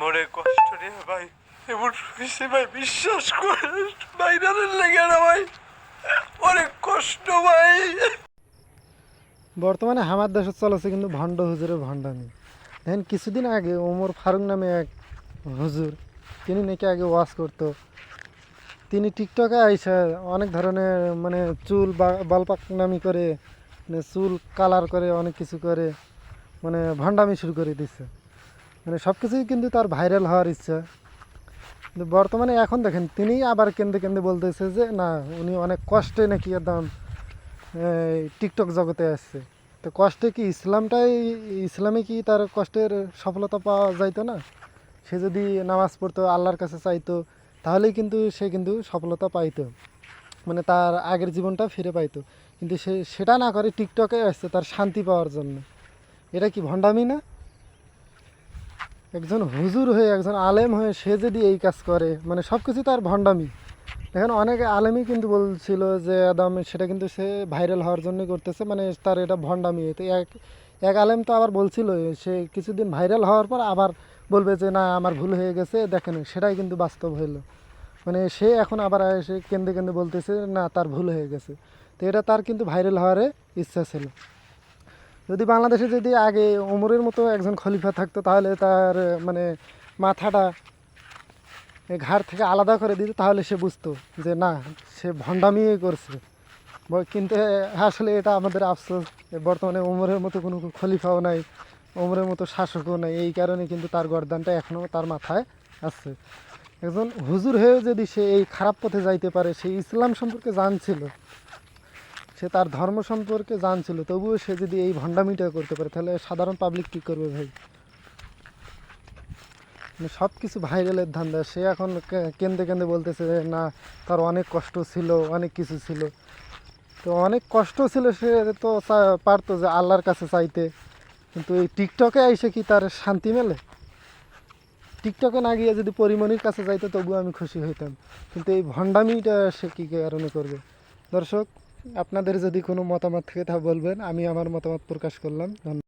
মনে কষ্ট নিয়ে ভাই এমন হয়েছে ভাই, বিশ্বাস করে ভাইরালের লেগে না ভাই, অনেক কষ্ট ভাই। বর্তমানে আমার দেশে চলেছে কিন্তু ভণ্ড হুজুরের ভণ্ডামি। দেখেন কিছুদিন আগে ওমর ফারুক নামে এক হুজুর, তিনি নাকি আগে ওয়াজ করতো। তিনি টিকটকে আইসা অনেক ধরনের মানে চুল বালপাকনামি করে, মানে চুল কালার করে, অনেক কিছু করে, মানে ভণ্ডামি শুরু করে দিচ্ছে। মানে সব কিছুই কিন্তু তার ভাইরাল হওয়ার ইচ্ছা। কিন্তু বর্তমানে এখন দেখেন তিনি আবার কেন্দ্রে কেন্দ্রে বলতেছে যে না, উনি অনেক কষ্টে নাকি একদম টিকটক জগতে আসছে। তো কষ্টে কি ইসলামে কি তার কষ্টের সফলতা পাওয়া যাইতো না? সে যদি নামাজ পড়তো, আল্লাহর কাছে চাইতো, তাহলেই কিন্তু সে কিন্তু সফলতা পাইতো, মানে তার আগের জীবনটা ফিরে পাইতো। কিন্তু সে সেটা না করে টিকটকে আসছে তার শান্তি পাওয়ার জন্য। এটা কি ভণ্ডামি না? একজন হুজুর হয়ে, একজন আলেম হয়ে সে যদি এই কাজ করে, মানে সব কিছু তার ভণ্ডামি। দেখেন অনেক আলেমই কিন্তু বলছিল যে একদম সেটা কিন্তু সে ভাইরাল হওয়ার জন্যই করতেছে, মানে তার এটা ভণ্ডামি। তো এক এক আলেম তো আবার বলছিল সে কিছুদিন ভাইরাল হওয়ার পর আবার বলবে যে না আমার ভুল হয়ে গেছে, দেখেন সেটাই কিন্তু বাস্তব হইলো। মানে সে এখন আবার এসে কেন্দ্রে কেন্দ্রে বলতেছে না তার ভুল হয়ে গেছে। তো এটা তার কিন্তু ভাইরাল হওয়ার ইচ্ছা ছিল। যদি বাংলাদেশে যদি আগে ওমরের মতো একজন খলিফা থাকতো, তাহলে তার মানে মাথাটা ঘাড় থেকে আলাদা করে দিত, তাহলে সে বুঝতো যে না, সে ভণ্ডামি করছে। কিন্তু আসলে এটা আমাদের আফসোস, বর্তমানে ওমরের মতো কোনো খলিফাও নাই, ওমরের মতো শাসকও নাই। এই কারণে কিন্তু তার গর্দানটা এখনও তার মাথায় আছে। একজন হুজুর হয়েও যদি সে এই খারাপ পথে যাইতে পারে, সে ইসলাম সম্পর্কে জানছিল, সে তার ধর্ম সম্পর্কে জানছিল, তবুও সে যদি এই ভণ্ডামিটা করতে পারে, তাহলে সাধারণ পাবলিক কী করবে ভাই? মানে সব কিছু ভাইরালের ধান্দা। সে এখন কেন্দ্রে কেন্দ্রে বলতেছে না তার অনেক কষ্ট ছিল, অনেক কিছু ছিল। তো অনেক কষ্ট ছিল, সে তো পারতো যে আল্লাহর কাছে চাইতে, কিন্তু এই টিকটকে এসে কি তার শান্তি মেলে? টিকটকে না গিয়ে যদি পরিমণির কাছে যাইতো তবুও আমি খুশি হইতাম, কিন্তু এই ভণ্ডামিটা সে কী কারণে করবে? দর্শক, আপনাদের যদি কোনো মতামত থাকে তা বলবেন, আমি আমার মতামত প্রকাশ করলাম। ধন্যবাদ।